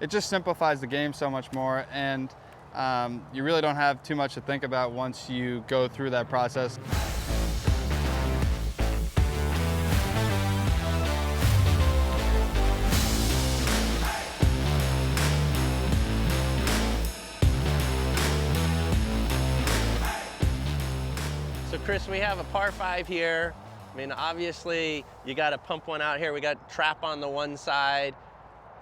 it just simplifies the game so much more, and you really don't have too much to think about once you go through that process. So Chris, we have a par 5 here. I mean, obviously you got to pump one out here. We got trap on the one side.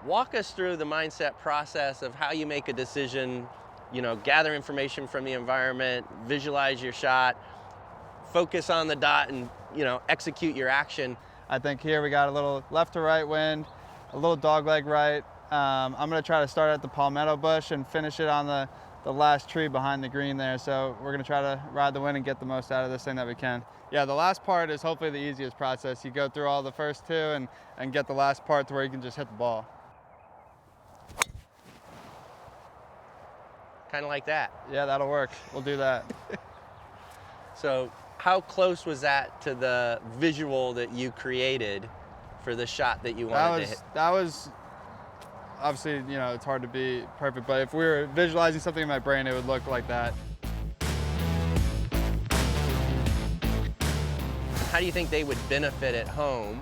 Walk us through the mindset process of how you make a decision, you know, gather information from the environment, visualize your shot, focus on the dot, and, you know, execute your action. I think here we got a little left to right wind, a little dogleg right. I'm going to try to start at the palmetto bush and finish it on the last tree behind the green there. So we're going to try to ride the wind and get the most out of this thing that we can. Yeah, the last part is hopefully the easiest process. You go through all the first two and get the last part to where you can just hit the ball. Kind of like that. Yeah, that'll work. We'll do that. So how close was that to the visual that you created for the shot that you wanted to hit? That was obviously, you know, it's hard to be perfect, but if we were visualizing something in my brain, it would look like that. How do you think they would benefit at home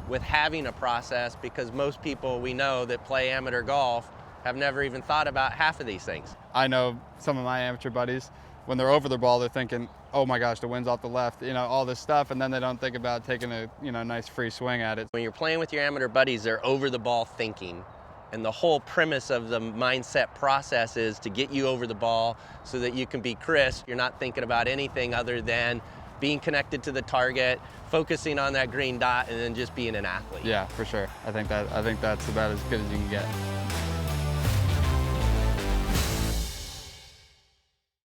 with having a process? Because most people we know that play amateur golf have never even thought about half of these things. I know some of my amateur buddies, when they're over their ball, they're thinking, oh my gosh, the wind's off the left, you know, all this stuff, and then they don't think about taking a, you know, nice free swing at it. When you're playing with your amateur buddies, they're over the ball thinking. And the whole premise of the mindset process is to get you over the ball so that you can be crisp. You're not thinking about anything other than being connected to the target, focusing on that green dot, and then just being an athlete. Yeah, for sure. I think that's about as good as you can get.